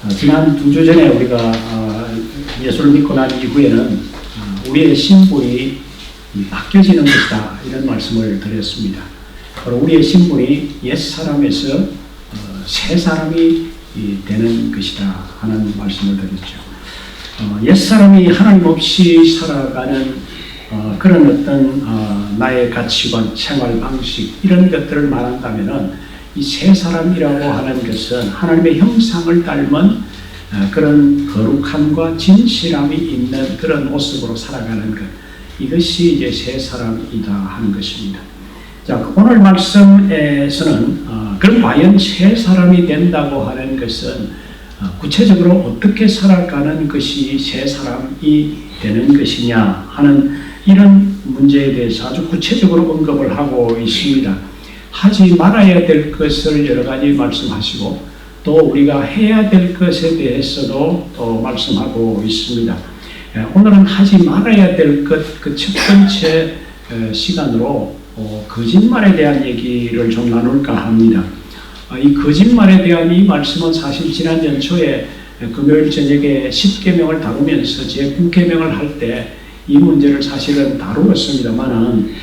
지난 2주 전에 우리가 예수를 믿고 난 이후에는 우리의 신분이 바뀌어지는 것이다 이런 말씀을 드렸습니다. 바로 우리의 신분이 옛사람에서 새 사람이 되는 것이다 하는 말씀을 드렸죠. 옛사람이 하나님 없이 살아가는 그런 어떤 나의 가치관, 생활 방식 이런 것들을 말한다면은 이 새 사람이라고 하는 것은 하나님의 형상을 닮은 그런 거룩함과 진실함이 있는 그런 모습으로 살아가는 것, 이것이 이제 새 사람이다 하는 것입니다. 자, 오늘 말씀에서는 그럼 과연 새 사람이 된다고 하는 것은 구체적으로 어떻게 살아가는 것이 새 사람이 되는 것이냐 하는 이런 문제에 대해서 아주 구체적으로 언급을 하고 있습니다. 하지 말아야 될 것을 여러 가지 말씀하시고 또 우리가 해야 될 것에 대해서도 또 말씀하고 있습니다. 오늘은 하지 말아야 될 것, 그 첫 번째 시간으로 거짓말에 대한 얘기를 좀 나눌까 합니다. 이 거짓말에 대한 이 말씀은 사실 지난 연초에 금요일 저녁에 10계명을 다루면서 제9계명을 할 때 이 문제를 사실은 다루었습니다만은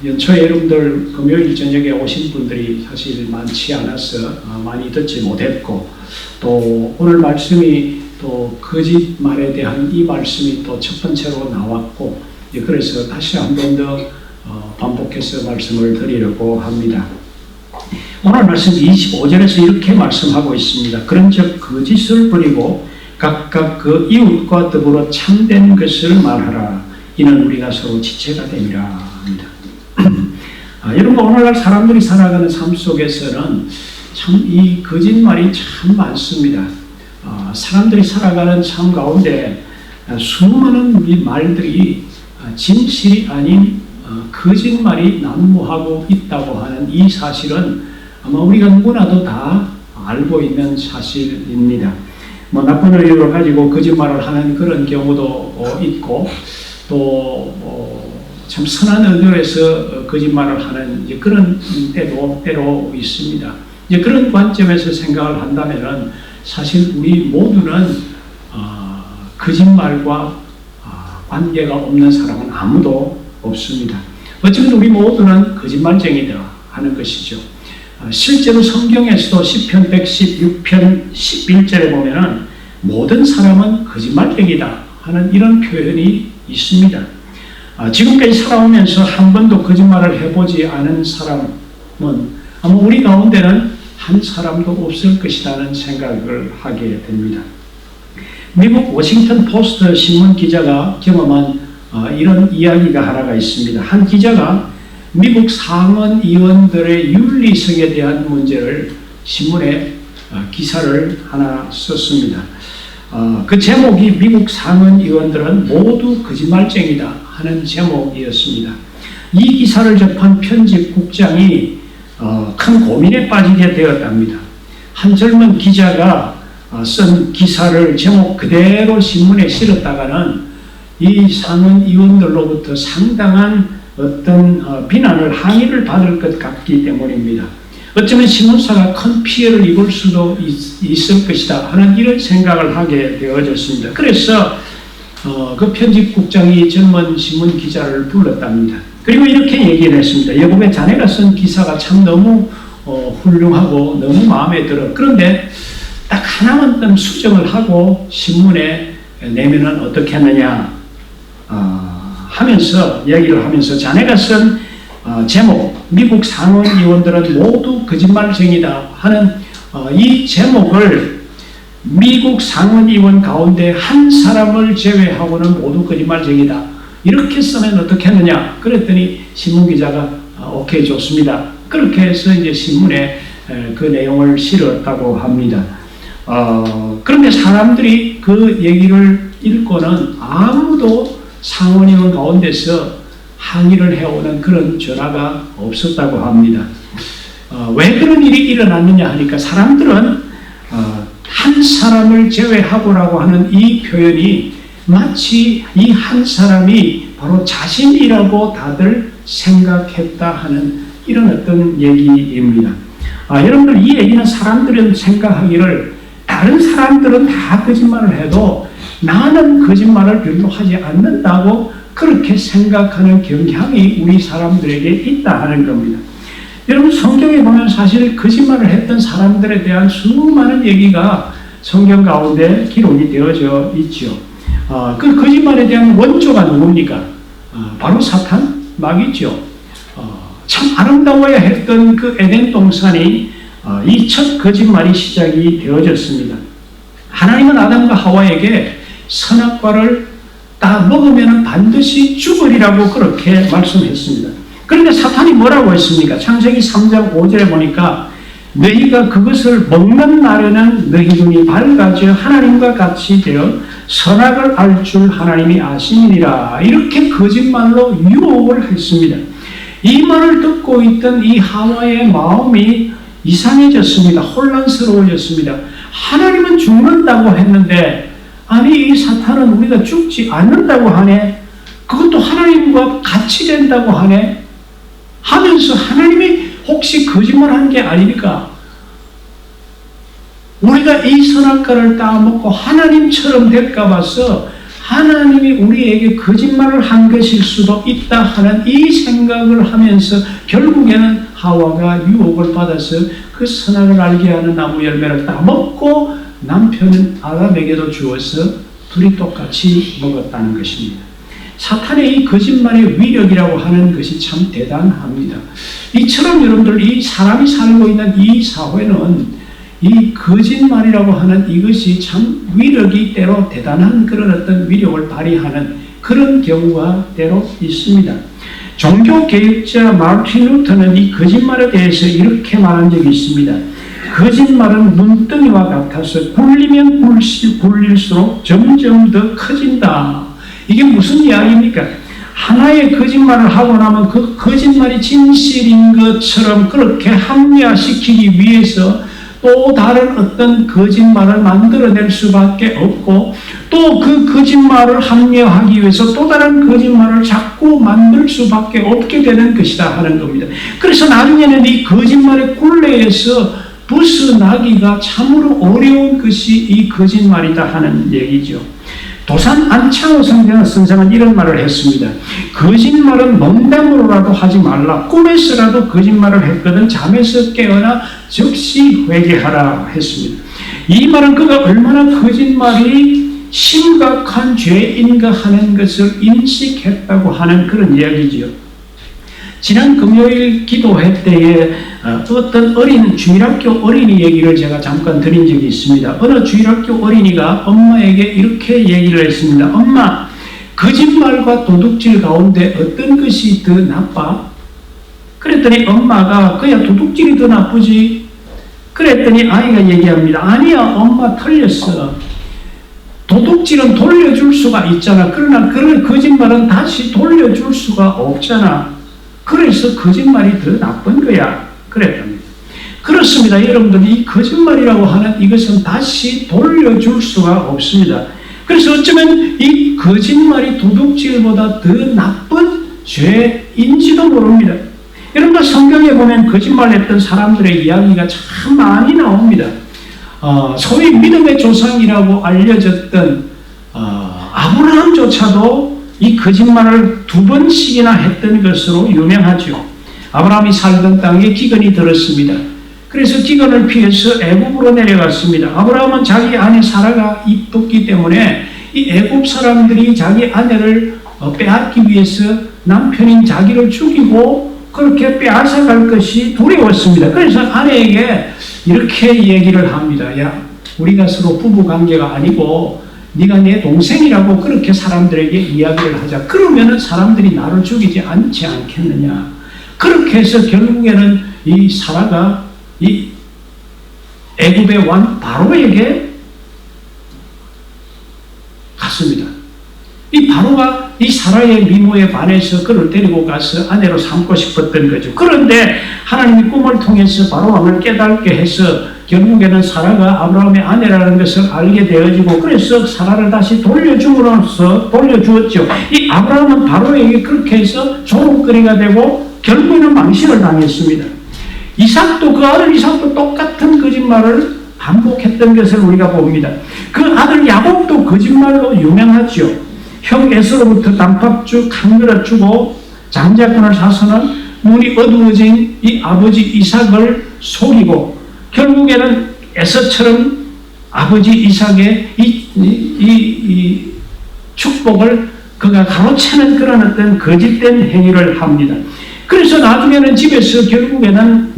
연초에 여러분들 금요일 저녁에 오신 분들이 사실 많지 않아서 많이 듣지 못했고 또 오늘 말씀이 또 거짓말에 대한 이 말씀이 또 첫 번째로 나왔고 그래서 다시 한 번 더 반복해서 말씀을 드리려고 합니다. 오늘 말씀 25절에서 이렇게 말씀하고 있습니다. 그런즉 거짓을 버리고 각각 그 이웃과 더불어 참된 것을 말하라. 이는 우리가 서로 지체가 되리라 합니다. 여러분 오늘날 사람들이 살아가는 삶 속에서는 참 이 거짓말이 참 많습니다. 사람들이 살아가는 삶 가운데 수많은 우리 말들이 진실이 아닌 거짓말이 난무하고 있다고 하는 이 사실은 아마 우리가 누구나도 다 알고 있는 사실입니다. 나쁜 의도를 가지고 거짓말을 하는 그런 경우도 있고 또 참 선한 의도에서 거짓말을 하는 그런 때도 있습니다. 그런 관점에서 생각을 한다면은 사실 우리 모두는 거짓말과 관계가 없는 사람은 아무도 없습니다. 어쩌면 우리 모두는 거짓말쟁이다 하는 것이죠. 실제로 성경에서도 시편 116편 11절에 보면은 모든 사람은 거짓말쟁이다 하는 이런 표현이 있습니다. 지금까지 살아오면서 한 번도 거짓말을 해보지 않은 사람은 아마 우리 가운데는 한 사람도 없을 것이라는 생각을 하게 됩니다. 미국 워싱턴 포스트 신문 기자가 경험한 이런 이야기가 하나가 있습니다. 한 기자가 미국 상원 의원들의 윤리성에 대한 문제를 신문에 기사를 하나 썼습니다. 그 제목이 미국 상원 의원들은 모두 거짓말쟁이다 하는 제목이었습니다. 이 기사를 접한 편집국장이 큰 고민에 빠지게 되었답니다. 한 젊은 기자가 쓴 기사를 제목 그대로 신문에 실었다가는 이 상원 의원들로부터 상당한 어떤 비난을 항의를 받을 것 같기 때문입니다. 어쩌면 신문사가 큰 피해를 입을 수도 있을 것이다 하는 이런 생각을 하게 되어졌습니다. 그래서 그 편집국장이 젊은 신문 기자를 불렀답니다. 그리고 이렇게 얘기를 했습니다. 여보게 자네가 쓴 기사가 참 너무 훌륭하고 너무 마음에 들어. 그런데 딱 하나만 좀 수정을 하고 신문에 내면은 어떻게 하느냐 하면서 얘기를 하면서 자네가 쓴 제목 미국 상원 의원들은 모두 거짓말쟁이다 하는 이 제목을 미국 상원 의원 가운데 한 사람을 제외하고는 모두 거짓말쟁이다 이렇게 쓰면 어떻게 하느냐 그랬더니 신문기자가 오케이 좋습니다. 그렇게 해서 이제 신문에 그 내용을 실었다고 합니다. 그런데 사람들이 그 얘기를 읽고는 아무도 상원의원 가운데서 항의를 해오는 그런 전화가 없었다고 합니다. 왜 그런 일이 일어났느냐 하니까 사람들은 한 사람을 제외하고라고 하는 이 표현이 마치 이 한 사람이 바로 자신이라고 다들 생각했다 하는 이런 어떤 얘기입니다. 여러분들 이 얘기는 사람들은 생각하기를 다른 사람들은 다 거짓말을 해도 나는 거짓말을 별로 하지 않는다고 그렇게 생각하는 경향이 우리 사람들에게 있다 하는 겁니다. 여러분, 성경에 보면 사실 거짓말을 했던 사람들에 대한 수많은 얘기가 성경 가운데 기록이 되어져 있죠. 그 거짓말에 대한 원조가 누굽니까? 바로 사탄, 마귀죠. 참 아름다워야 했던 그 에덴 동산이 이 첫 거짓말이 시작이 되어졌습니다. 하나님은 아담과 하와에게 선악과를 다 먹으면 반드시 죽으리라고 그렇게 말씀했습니다. 그런데 사탄이 뭐라고 했습니까? 창세기 3장 5절에 보니까 너희가 그것을 먹는 날에는 너희 눈이 밝아져 하나님과 같이 되어 선악을 알 줄 하나님이 아심이니라. 이렇게 거짓말로 유혹을 했습니다. 이 말을 듣고 있던 이 하와의 마음이 이상해졌습니다. 혼란스러워졌습니다. 하나님은 죽는다고 했는데 아니 이 사탄은 우리가 죽지 않는다고 하네. 그것도 하나님과 같이 된다고 하네. 하면서 하나님이 혹시 거짓말한 게 아닙니까? 우리가 이 선악과를 따먹고 하나님처럼 될까 봐서 하나님이 우리에게 거짓말을 한 것일 수도 있다 하는 이 생각을 하면서 결국에는 하와가 유혹을 받아서 그 선악을 알게 하는 나무 열매를 따먹고 남편은 아담에게도 주어서 둘이 똑같이 먹었다는 것입니다. 사탄의 이 거짓말의 위력이라고 하는 것이 참 대단합니다. 이처럼 여러분들 이 사람이 살고 있는 이 사회는 이 거짓말이라고 하는 이것이 참 위력이 때로 대단한 그런 어떤 위력을 발휘하는 그런 경우가 때로 있습니다. 종교개혁자 마르틴 루터는 이 거짓말에 대해서 이렇게 말한 적이 있습니다. 거짓말은 눈덩이와 같아서 굴리면 굴릴수록 점점 더 커진다. 이게 무슨 이야기입니까? 하나의 거짓말을 하고 나면 그 거짓말이 진실인 것처럼 그렇게 합리화시키기 위해서 또 다른 어떤 거짓말을 만들어낼 수밖에 없고 또 그 거짓말을 합리화하기 위해서 또 다른 거짓말을 자꾸 만들 수밖에 없게 되는 것이다 하는 겁니다. 그래서 나중에는 이 거짓말의 굴레에서 벗어나기가 참으로 어려운 것이 이 거짓말이다 하는 얘기죠. 도산 안창호 선생은 이런 말을 했습니다. 거짓말은 농담으로라도 하지 말라. 꿈에서라도 거짓말을 했거든 잠에서 깨어나 즉시 회개하라 했습니다. 이 말은 그가 얼마나 거짓말이 심각한 죄인가 하는 것을 인식했다고 하는 그런 이야기지요. 지난 금요일 기도회 때에 어떤 주일학교 어린이 얘기를 제가 잠깐 드린 적이 있습니다. 어느 주일학교 어린이가 엄마에게 이렇게 얘기를 했습니다. 엄마, 거짓말과 도둑질 가운데 어떤 것이 더 나빠? 그랬더니 엄마가 그야 도둑질이 더 나쁘지. 그랬더니 아이가 얘기합니다. 아니야, 엄마 틀렸어. 도둑질은 돌려줄 수가 있잖아. 그러나 그런 거짓말은 다시 돌려줄 수가 없잖아. 그래서 거짓말이 더 나쁜 거야. 그랬답니다. 그렇습니다. 여러분들, 이 거짓말이라고 하는 이것은 다시 돌려줄 수가 없습니다. 그래서 어쩌면 이 거짓말이 도둑질보다 더 나쁜 죄인지도 모릅니다. 여러분들, 성경에 보면 거짓말했던 사람들의 이야기가 참 많이 나옵니다. 소위 믿음의 조상이라고 알려졌던 아브라함조차도 이 거짓말을 2번씩이나 했던 것으로 유명하죠. 아브라함이 살던 땅에 기근이 들었습니다. 그래서 기근을 피해서 애굽으로 내려갔습니다. 아브라함은 자기 아내 사라가 이뻤기 때문에 이 애굽 사람들이 자기 아내를 빼앗기 위해서 남편인 자기를 죽이고 그렇게 빼앗아갈 것이 두려웠습니다. 그래서 아내에게 이렇게 얘기를 합니다. 야, 우리가 서로 부부관계가 아니고 네가 내 동생이라고 그렇게 사람들에게 이야기를 하자. 그러면은 사람들이 나를 죽이지 않지 않겠느냐. 그렇게 해서 결국에는 이 사라가 이 애굽의 왕 바로에게 갔습니다. 이 바로가 이 사라의 미모에 반해서 그를 데리고 가서 아내로 삼고 싶었던 거죠. 그런데 하나님이 꿈을 통해서 바로 왕을 깨닫게 해서 결국에는 사라가 아브라함의 아내라는 것을 알게 되어지고 그래서 사라를 다시 돌려주었죠. 이 아브라함은 바로에게 그렇게 해서 조롱거리가 되고 결국에는 망신을 당했습니다. 이삭도 그 아들 이삭도 똑같은 거짓말을 반복했던 것을 우리가 봅니다. 그 아들 야곱도 거짓말로 유명하죠. 형 에서로부터 단팥죽 한 그릇 주고 장자권을 사서는 눈이 어두워진 이 아버지 이삭을 속이고 결국에는 에서처럼 아버지 이삭의 이 축복을 그가 가로채는 그런 어떤 거짓된 행위를 합니다. 그래서 나중에는 집에서 결국에는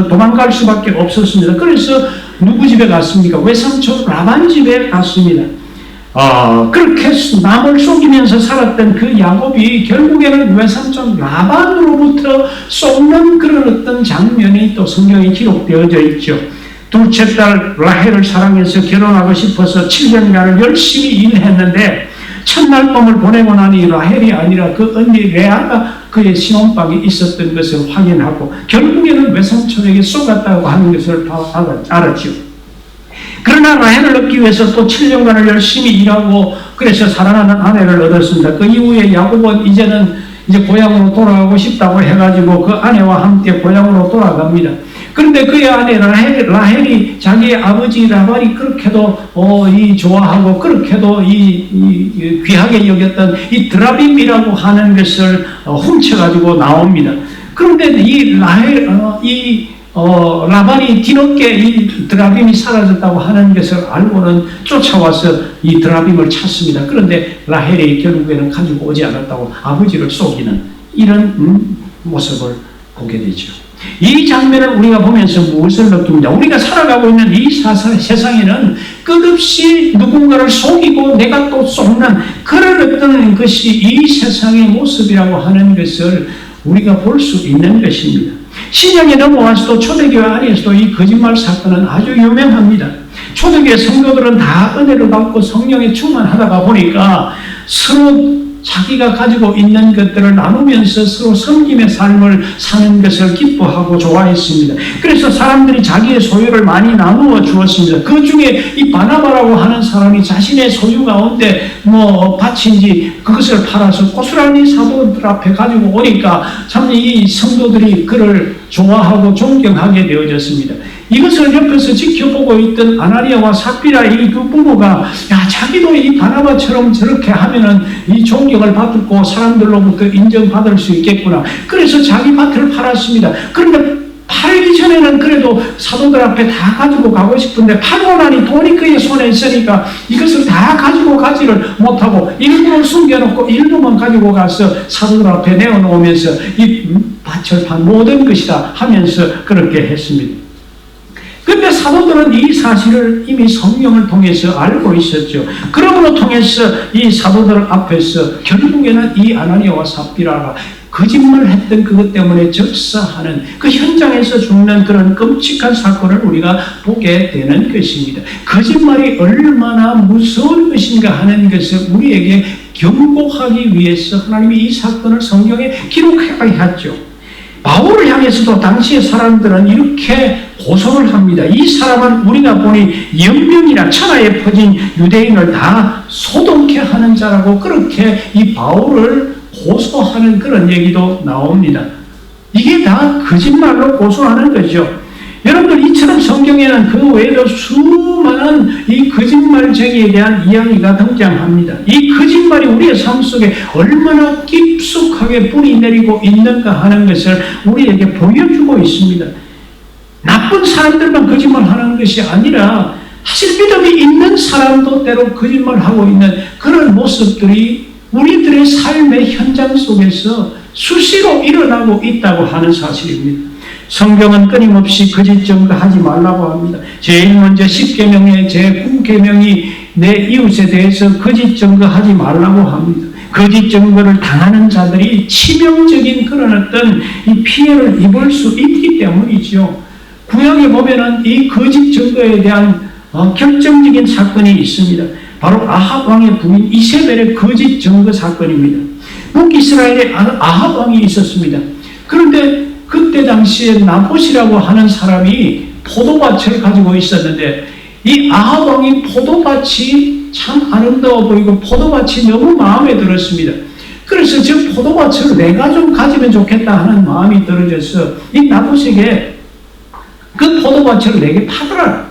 도망갈 수밖에 없었습니다. 그래서 누구 집에 갔습니까? 외삼촌 라반 집에 갔습니다. 그렇게 남을 속이면서 살았던 그 야곱이 결국에는 외삼촌 라반으로부터 속는 그런 어떤 장면이 또 성경에 기록되어져 있죠. 둘째 딸 라헬을 사랑해서 결혼하고 싶어서 7년간을 열심히 일했는데 첫날 밤을 보내고 나니 라헬이 아니라 그 언니 레아가 그의 신혼방에 있었던 것을 확인하고 결국에는 외삼촌에게 속았다고 하는 것을 알았죠. 그러나 라헬을 얻기 위해서 또 7년간을 열심히 일하고 그래서 사랑하는 아내를 얻었습니다. 그 이후에 야곱은 이제 고향으로 돌아가고 싶다고 해가지고 그 아내와 함께 고향으로 돌아갑니다. 그런데 그의 아내 라헬이 자기의 아버지 라반이 그렇게도 좋아하고 그렇게도 귀하게 여겼던 이 드라빔이라고 하는 것을 훔쳐가지고 나옵니다. 그런데 이 라반이 뒤늦게 이 드라빔이 사라졌다고 하는 것을 알고는 쫓아와서 이 드라빔을 찾습니다. 그런데 라헬이 결국에는 가지고 오지 않았다고 아버지를 속이는 이런 모습을 보게 되죠. 이 장면을 우리가 보면서 무엇을 느낍니다. 우리가 살아가고 있는 이 세상에는 끝없이 누군가를 속이고 내가 또 속는 그런 어떤 것이 이 세상의 모습이라고 하는 것을 우리가 볼 수 있는 것입니다. 신약에 넘어와서도 초대교회 안에서도 이 거짓말 사건은 아주 유명합니다. 초대교회 성도들은 다 은혜를 받고 성령에 충만하다가 보니까 서로 자기가 가지고 있는 것들을 나누면서 서로 섬김의 삶을 사는 것을 기뻐하고 좋아했습니다. 그래서 사람들이 자기의 소유를 많이 나누어 주었습니다. 그 중에 이 바나바라고 하는 사람이 자신의 소유 가운데 밭인지 그것을 팔아서 고스란히 사도들 앞에 가지고 오니까 참 이 성도들이 그를 좋아하고 존경하게 되어졌습니다. 이것을 옆에서 지켜보고 있던 아나니아와 삽비라 이 두 부부가 자기도 이 바나바처럼 저렇게 하면은 이 존경을 받고 사람들로부터 인정받을 수 있겠구나. 그래서 자기 밭을 팔았습니다. 그런데 팔기 전에는 그래도 사도들 앞에 다 가지고 가고 싶은데 팔고 나니 돈이 그의 손에 있으니까 이것을 다 가지고 가지를 못하고 일부를 숨겨놓고 일부만 가지고 가서 사도들 앞에 내어놓으면서 이 밭을 판 모든 것이다 하면서 그렇게 했습니다. 그런데 사도들은 이 사실을 이미 성령을 통해서 알고 있었죠. 그러므로 통해서 이 사도들 앞에서 결국에는 이 아나니아와 삽비라가 거짓말했던 그것 때문에 적사하는 그 현장에서 죽는 그런 끔찍한 사건을 우리가 보게 되는 것입니다. 거짓말이 얼마나 무서운 것인가 하는 것을 우리에게 경고하기 위해서 하나님이 이 사건을 성경에 기록하였죠. 바울을 향해서도 당시의 사람들은 이렇게 고소를 합니다. 이 사람은 우리가 보니 연명이나 천하에 퍼진 유대인을 다 소동케 하는 자라고 그렇게 이 바울을 고소하는 그런 얘기도 나옵니다. 이게 다 거짓말로 고소하는 거죠. 여러분들 이처럼 성경에는 그 외에도 수많은 이 거짓말쟁이에 대한 이야기가 등장합니다. 이 거짓말이 우리의 삶 속에 얼마나 깊숙하게 뿌리 내리고 있는가 하는 것을 우리에게 보여주고 있습니다. 나쁜 사람들만 거짓말하는 것이 아니라 사실 믿음이 있는 사람도 때로 거짓말하고 있는 그런 모습들이 우리들의 삶의 현장 속에서 수시로 일어나고 있다고 하는 사실입니다. 성경은 끊임없이 거짓 증거하지 말라고 합니다. 제일 먼저 10계명의 제9계명이 내 이웃에 대해서 거짓 증거하지 말라고 합니다. 거짓 증거를 당하는 자들이 치명적인 그런 어떤 이 피해를 입을 수 있기 때문이죠. 구약에 보면은 이 거짓 증거에 대한 결정적인 사건이 있습니다. 바로 아합 왕의 부인 이세벨의 거짓 증거 사건입니다. 북이스라엘에 아합 왕이 있었습니다. 그런데 그때 당시에 나봇이라고 하는 사람이 포도밭을 가지고 있었는데 이 아합 왕이 포도밭이 참 아름다워 보이고 포도밭이 너무 마음에 들었습니다. 그래서 저 포도밭을 내가 좀 가지면 좋겠다 하는 마음이 들어져서 이 나봇에게 그 포도밭을 내게 팔아라.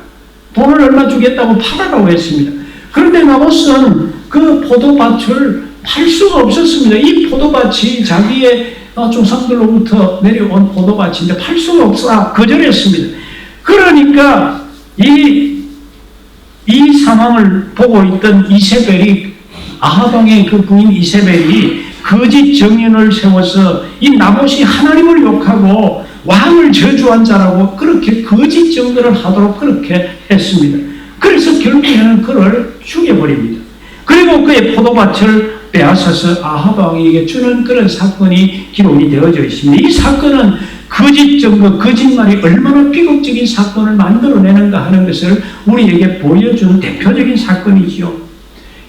돈을 얼마 주겠다고 팔아라고 했습니다. 그런데 나봇은 그 포도밭을 팔 수가 없었습니다. 이 포도밭이 자기의 조상들로부터 내려온 포도밭인데 팔 수가 없어 거절했습니다. 그러니까 이 상황을 보고 있던 이세벨이, 아합 왕의 그 부인 이세벨이 거짓 정인을 세워서 이 나봇이 하나님을 욕하고 왕을 저주한 자라고 그렇게 거짓 증거를 하도록 그렇게 했습니다. 그래서 결국에는 그를 죽여버립니다. 그리고 그의 포도밭을 빼앗아서 아합 왕에게 주는 그런 사건이 기록이 되어져 있습니다. 이 사건은 거짓 증거, 거짓말이 얼마나 비극적인 사건을 만들어내는가 하는 것을 우리에게 보여주는 대표적인 사건이지요.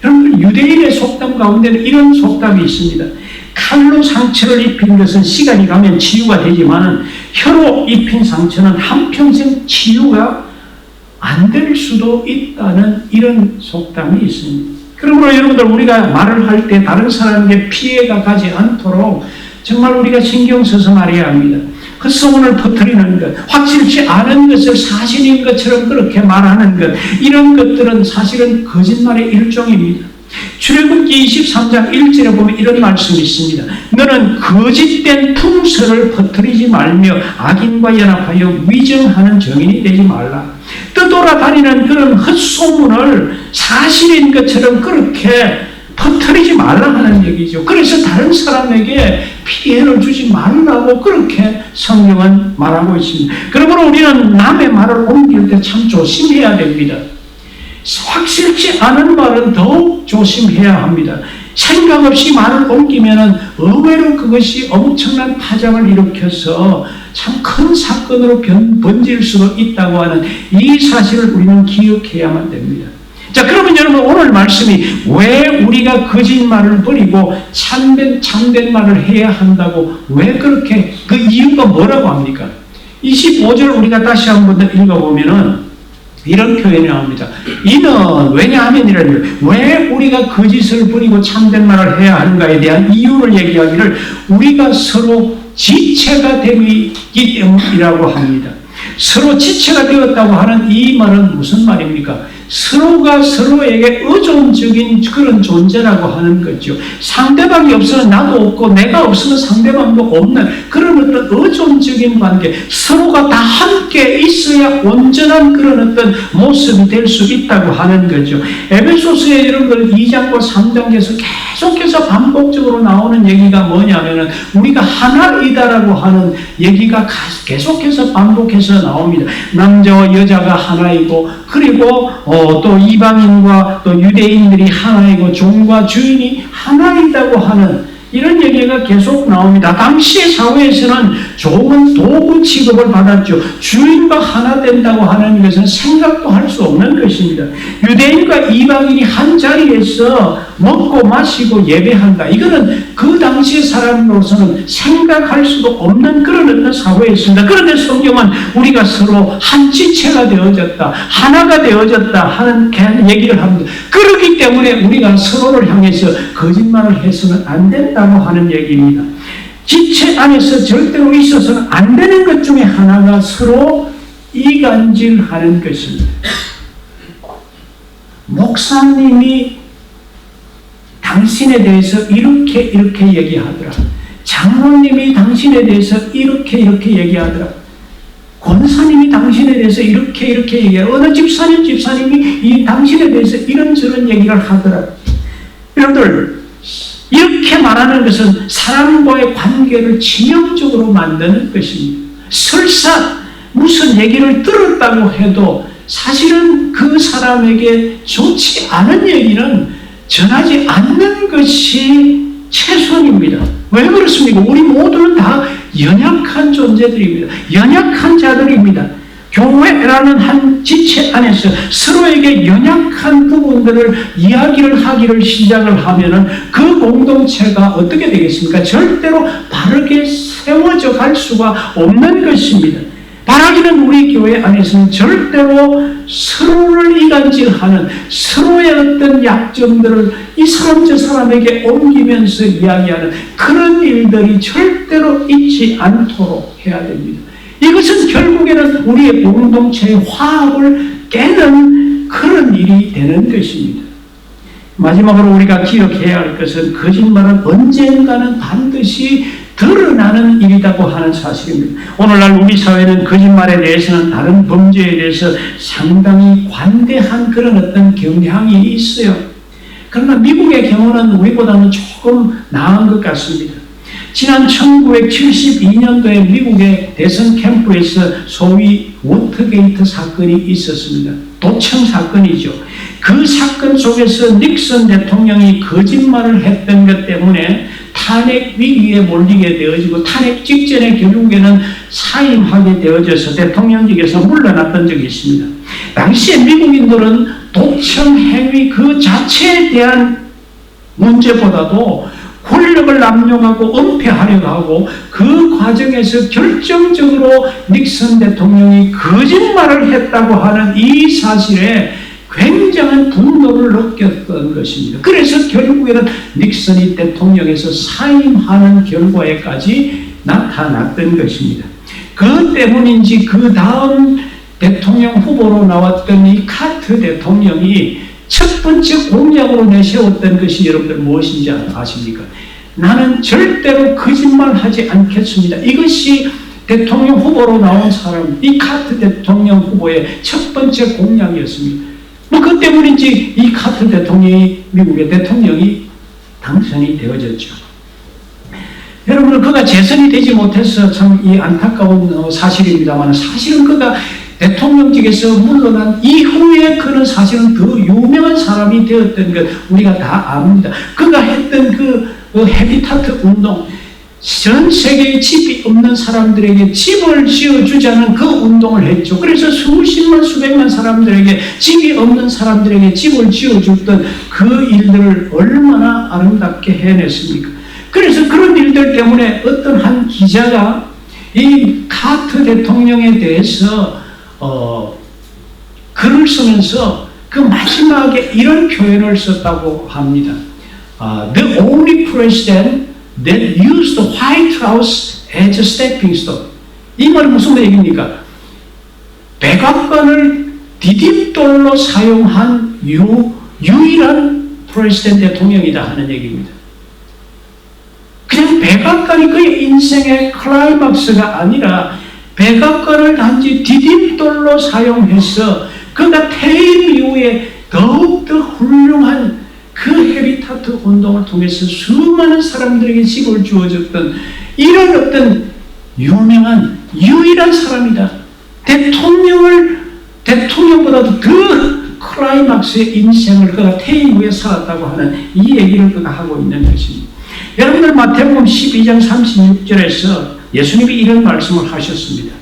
여러분, 유대인의 속담 가운데는 이런 속담이 있습니다. 칼로 상처를 입힌 것은 시간이 가면 치유가 되지만 혀로 입힌 상처는 한평생 치유가 안 될 수도 있다는 이런 속담이 있습니다. 그러므로 여러분들, 우리가 말을 할 때 다른 사람에게 피해가 가지 않도록 정말 우리가 신경 써서 말해야 합니다. 헛소문을 퍼뜨리는 것, 확실치 않은 것을 사실인 것처럼 그렇게 말하는 것, 이런 것들은 사실은 거짓말의 일종입니다. 출애굽기 23장 1절에 보면 이런 말씀이 있습니다. 너는 거짓된 풍설을 퍼뜨리지 말며 악인과 연합하여 위정하는 정인이 되지 말라. 떠돌아다니는 그런 헛소문을 사실인 것처럼 그렇게 퍼뜨리지 말라 하는 얘기죠. 그래서 다른 사람에게 피해를 주지 말라고 그렇게 성경은 말하고 있습니다. 그러므로 우리는 남의 말을 옮길 때 참 조심해야 됩니다. 확실치 않은 말은 더욱 조심해야 합니다. 생각 없이 말을 옮기면 의외로 그것이 엄청난 파장을 일으켜서 참 큰 사건으로 번질 수도 있다고 하는 이 사실을 우리는 기억해야만 됩니다. 자, 그러면 여러분, 오늘 말씀이 왜 우리가 거짓말을 버리고 참된 말을 해야 한다고, 왜 그렇게, 그 이유가 뭐라고 합니까? 25절 우리가 다시 한번 더 읽어보면은 이런 표현이 나옵니다. 이는 왜냐하면 이런, 왜 우리가 거짓을 버리고 참된 말을 해야 하는가에 대한 이유를 얘기하기를 우리가 서로 지체가 되기 때문이라고 합니다. 서로 지체가 되었다고 하는 이 말은 무슨 말입니까? 서로가 서로에게 의존적인 그런 존재라고 하는 거죠. 상대방이 없으면 나도 없고 내가 없으면 상대방도 없는 그런 어떤 의존적인 관계, 서로가 다 함께 있어야 온전한 그런 어떤 모습이 될 수 있다고 하는 거죠. 에베소서의 이런 걸 2장과 3장에서 계속해서 반복적으로 나오는 얘기가 뭐냐면은 우리가 하나이다라고 하는 얘기가 계속해서 반복해서 나옵니다. 남자와 여자가 하나이고, 그리고 또 이방인과 또 유대인들이 하나이고, 종과 주인이 하나이다고 하는 이런 얘기가 계속 나옵니다. 당시의 사회에서는 종은 도구 취급을 받았죠. 주인과 하나 된다고 하는 것은 생각도 할 수 없는 것입니다. 유대인과 이방인이 한 자리에서 먹고 마시고 예배한다. 이거는 그 당시의 사람으로서는 생각할 수도 없는 그런 어떤 사회였습니다. 그런데 성경은 우리가 서로 한 지체가 되어졌다, 하나가 되어졌다 하는 얘기를 합니다. 그렇기 때문에 우리가 서로를 향해서 거짓말을 해서는 안 된다고 하는 얘기입니다. 지체 안에서 절대로 있어서는 안 되는 것 중에 하나가 서로 이간질하는 것입니다. 목사님이 당신에 대해서 이렇게 얘기하더라. 장로님이 당신에 대해서 이렇게 얘기하더라. 권사님이 당신에 대해서 이렇게 얘기하더라. 어느 집사님이 당신에 대해서 이런저런 얘기를 하더라. 여러분들, 이렇게 말하는 것은 사람과의 관계를 치명적으로 만드는 것입니다. 설사 무슨 얘기를 들었다고 해도 사실은 그 사람에게 좋지 않은 얘기는 전하지 않는 것이 최선입니다. 왜 그렇습니까? 우리 모두는 다 연약한 존재들입니다. 연약한 자들입니다. 교회라는 한 지체 안에서 서로에게 연약한 부분들을 이야기를 하기를 시작을 하면은 그 공동체가 어떻게 되겠습니까? 절대로 바르게 세워져 갈 수가 없는 것입니다. 바라기는 우리 교회 안에서는 절대로 서로를 이간질하는, 서로의 어떤 약점들을 이 사람 저 사람에게 옮기면서 이야기하는 그런 일들이 절대로 있지 않도록 해야 됩니다. 이것은 결국에는 우리의 공동체의 화합을 깨는 그런 일이 되는 것입니다. 마지막으로 우리가 기억해야 할 것은 거짓말은 언젠가는 반드시 드러나는 일이라고 하는 사실입니다. 오늘날 우리 사회는 거짓말에 대해서는 다른 범죄에 대해서 상당히 관대한 그런 어떤 경향이 있어요. 그러나 미국의 경우는 우리보다는 조금 나은 것 같습니다. 지난 1972년도에 미국의 대선 캠프에서 소위 워터게이트 사건이 있었습니다. 도청 사건이죠. 그 사건 속에서 닉슨 대통령이 거짓말을 했던 것 때문에 탄핵 위기에 몰리게 되어지고 탄핵 직전에 결국에는 사임하게 되어져서 대통령직에서 물러났던 적이 있습니다. 당시에 미국인들은 도청 행위 그 자체에 대한 문제보다도 권력을 남용하고 은폐하려고 하고 그 과정에서 결정적으로 닉슨 대통령이 거짓말을 했다고 하는 이 사실에 굉장한 분노를 느꼈던 것입니다. 그래서 결국에는 닉슨이 대통령에서 사임하는 결과에까지 나타났던 것입니다. 그 때문인지 그 다음 대통령 후보로 나왔던 이 카터 대통령이 첫 번째 공약으로 내세웠던 것이 여러분들 무엇인지 아십니까? 나는 절대로 거짓말하지 않겠습니다. 이것이 대통령 후보로 나온 사람, 이 카터 대통령 후보의 첫 번째 공약이었습니다. 그 때문인지 이 카터 대통령이 미국의 대통령이 당선이 되어졌죠. 여러분, 그가 재선이 되지 못해서 참 이 안타까운 사실입니다만 사실은 그가 대통령직에서 물러난 이후에 그는 사실은 더 유명한 사람이 되었던 것 우리가 다 압니다. 그가 했던 그 헤비타트 운동, 전 세계에 집이 없는 사람들에게 집을 지어주자는 그 운동을 했죠. 그래서 수십만 수백만 사람들에게 집이 없는 사람들에게 집을 지어줬던 그 일들을 얼마나 아름답게 해냈습니까? 그래서 그런 일들 때문에 어떤 한 기자가 이 카터 대통령에 대해서 글을 쓰면서 그 마지막에 이런 표현을 썼다고 합니다. The only president that used the White House as a stepping stone. 이 말은 무슨 얘기입니까? 백악관을 디딤돌로 사용한 유일한 프레시덴트 대통령이다 하는 얘기입니다. 그냥 백악관이 그의 인생의 클라이막스가 아니라 백악관을 단지 디딤돌로 사용해서 그가 퇴임 이후에 더욱더 훌륭한 그 헤비타트 운동을 통해서 수많은 사람들에게 집을 주어줬던 이런 어떤 유명한 유일한 사람이다. 대통령보다도 더 클라이막스의 인생을 그가 퇴임 후에 살았다고 하는 이 얘기를 그가 하고 있는 것입니다. 여러분들 마태복음 12장 36절에서 예수님이 이런 말씀을 하셨습니다.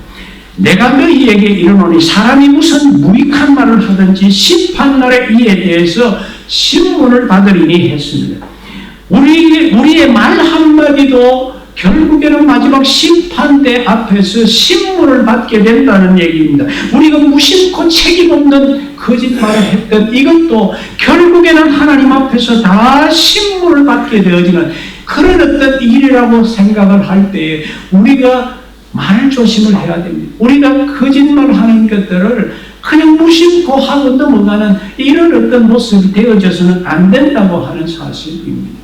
내가 너희에게 이르노니 사람이 무슨 무익한 말을 하든지 심판날에 이에 대해서 신문을 받으리니 했습니다. 우리의 말 한마디도 결국에는 마지막 심판대 앞에서 신문을 받게 된다는 얘기입니다. 우리가 무심코 책임없는 거짓말을 했던 이것도 결국에는 하나님 앞에서 다 신문을 받게 되어지는 그런 어떤 일이라고 생각을 할 때에 우리가 말 조심을 해야 됩니다. 우리가 거짓말하는 것들을 그냥 무심코 하고 넘어가는 이런 어떤 모습이 되어져서는 안 된다고 하는 사실입니다.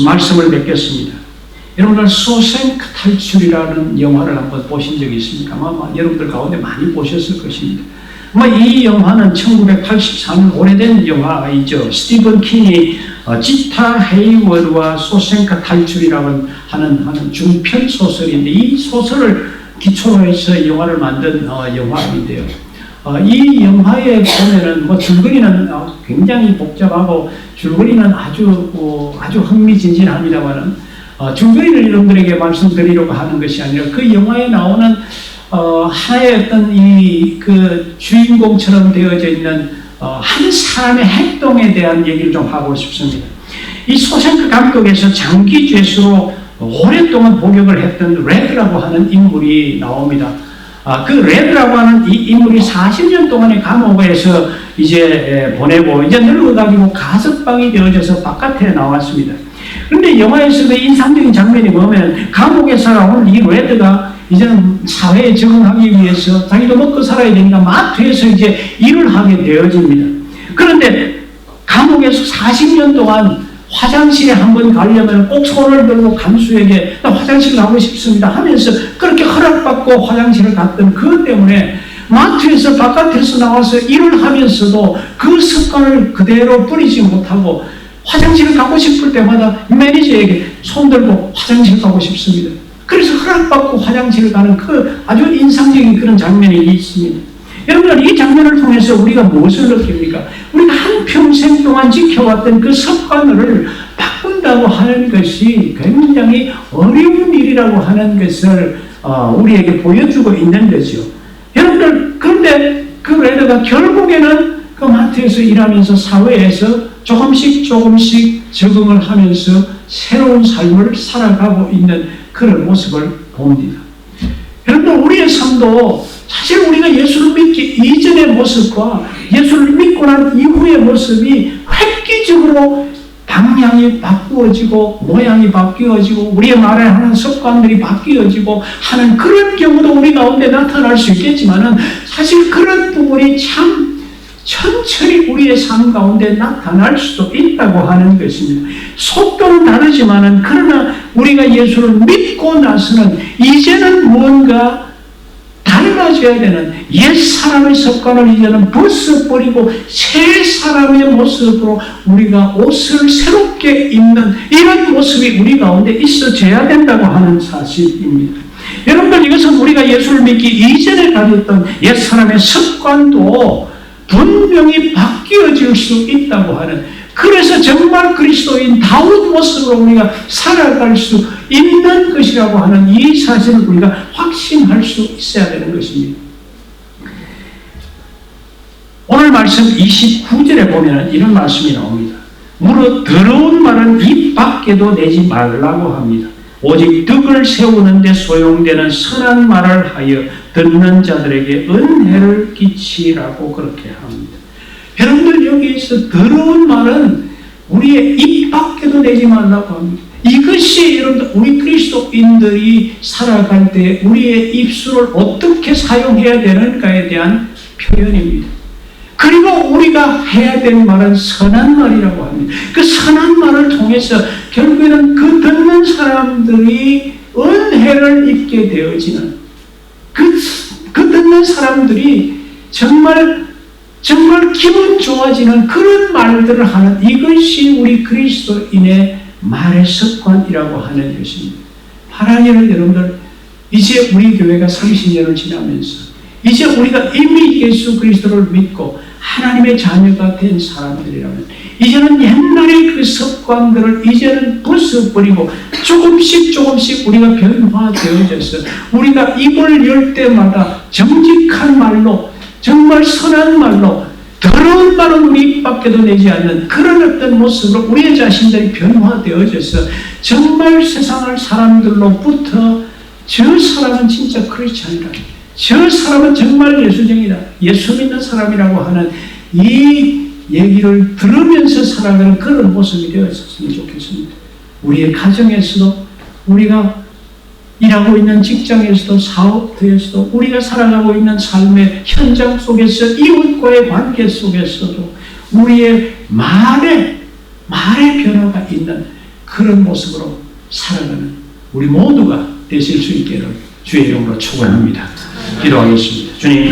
말씀을 맺겠습니다. 여러분들 쇼생크 탈출이라는 영화를 한번 보신 적이 있습니까? 아마 여러분들 가운데 많이 보셨을 것입니다. 이 영화는 1984년 오래된 영화이죠. 스티븐 킹이 지타 헤이워드와 쇼생크 탈출이라고 하는 중편 소설인데 이 소설을 기초로 해서 영화를 만든 영화인데요. 이 영화에 보면은 줄거리는 굉장히 복잡하고 줄거리는 아주 흥미진진합니다만은 줄거리를 여러분들에게 말씀드리려고 하는 것이 아니라 그 영화에 나오는 하나의 어떤 그 주인공처럼 되어져 있는 한 사람의 행동에 대한 얘기를 좀 하고 싶습니다. 이 쇼생크 감독에서 장기 죄수로 오랫동안 복역을 했던 레드라고 하는 인물이 나옵니다. 그 레드라고 하는 이 인물이 40년 동안의 감옥에서 이제 보내고 이제 늙어가지고 가석방이 되어져서 바깥에 나왔습니다. 그런데 영화에서도 인상적인 장면이 보면 감옥에 살아온 이 레드가 이제는 사회에 적응하기 위해서 자기도 먹고 살아야 되니까 마트에서 이제 일을 하게 되어집니다. 그런데 감옥에서 40년 동안 화장실에 한번 가려면 꼭 손을 들고 간수에게 나 화장실 가고 싶습니다 하면서 그렇게 허락받고 화장실을 갔던 그것 때문에 마트에서 바깥에서 나와서 일을 하면서도 그 습관을 그대로 버리지 못하고 화장실을 가고 싶을 때마다 매니저에게 손 들고 화장실 가고 싶습니다. 그래서 허락받고 화장실을 가는 그 아주 인상적인 그런 장면이 있습니다. 여러분, 이 장면을 통해서 우리가 무엇을 느낍니까? 우리가 한평생 동안 지켜왔던 그 습관을 바꾼다고 하는 것이 굉장히 어려운 일이라고 하는 것을 우리에게 보여주고 있는 거죠. 여러분들, 그런데 그 레더가 결국에는 그 마트에서 일하면서 사회에서 조금씩 적응을 하면서 새로운 삶을 살아가고 있는 그런 모습을 봅니다. 여러분들, 우리의 삶도 사실 우리가 예수를 믿기 이전의 모습과 예수를 믿고 난 이후의 모습이 획기적으로 방향이 바꾸어지고 모양이 바뀌어지고 우리의 말에 하는 습관들이 바뀌어지고 하는 그런 경우도 우리 가운데 나타날 수 있겠지만은 사실 그런 부분이 참 천천히 우리의 삶 가운데 나타날 수도 있다고 하는 것입니다. 속도는 다르지만은 그러나 우리가 예수를 믿고 나서는 이제는 뭔가 달라져야 되는 옛 사람의 습관을 이제는 벗어버리고 새 사람의 모습으로 우리가 옷을 새롭게 입는 이런 모습이 우리 가운데 있어져야 된다고 하는 사실입니다. 여러분들, 이것은 우리가 예수를 믿기 이전에 가졌던 옛 사람의 습관도 분명히 바뀌어질 수 있다고 하는, 그래서 정말 그리스도인다운 모습으로 우리가 살아갈 수 있는 것이라고 하는 이 사실을 우리가 확신할 수 있어야 되는 것입니다. 오늘 말씀 29절에 보면 이런 말씀이 나옵니다. 무릇 더러운 말은 입 밖에도 내지 말라고 합니다. 오직 덕을 세우는 데 소용되는 선한 말을 하여 듣는 자들에게 은혜를 끼치라고 그렇게 합니다. 여러분들, 여기에서 더러운 말은 우리의 입 밖에도 내지 말라고 합니다. 이것이 여러분들 우리 그리스도인들이 살아갈 때 우리의 입술을 어떻게 사용해야 되는가에 대한 표현입니다. 그리고 우리가 해야 될 말은 선한 말이라고 합니다. 그 선한 말을 통해서 결국에는 그 듣는 사람들이 은혜를 입게 되어지는, 그 듣는 사람들이 정말 기분 좋아지는 그런 말들을 하는, 이것이 우리 그리스도인의 말의 습관이라고 하는 것입니다. 사랑하는 여러분들, 이제 우리 교회가 30년을 지나면서 이제 우리가 이미 예수 그리스도를 믿고 하나님의 자녀가 된 사람들이라면 이제는 옛날의 그 습관들을 이제는 벗어버리고 조금씩 우리가 변화되어져서 우리가 입을 열 때마다 정직한 말로, 정말 선한 말로, 더러운 말은 우리 입 밖에도 내지 않는 그런 어떤 모습으로 우리의 자신들이 변화되어져서 정말 세상을 사람들로부터 저 사람은 진짜 크리스찬이다, 저 사람은 정말 예수쟁이다, 예수 믿는 사람이라고 하는 이 얘기를 들으면서 살아가는 그런 모습이 되었으면 좋겠습니다. 우리의 가정에서도, 우리가 일하고 있는 직장에서도, 사업터에서도, 우리가 살아가고 있는 삶의 현장 속에서, 이웃과의 관계 속에서도 우리의 말에 변화가 있는 그런 모습으로 살아가는 우리 모두가 되실 수 있기를 주의 이름으로 축원합니다. 기도하겠습니다. 주님,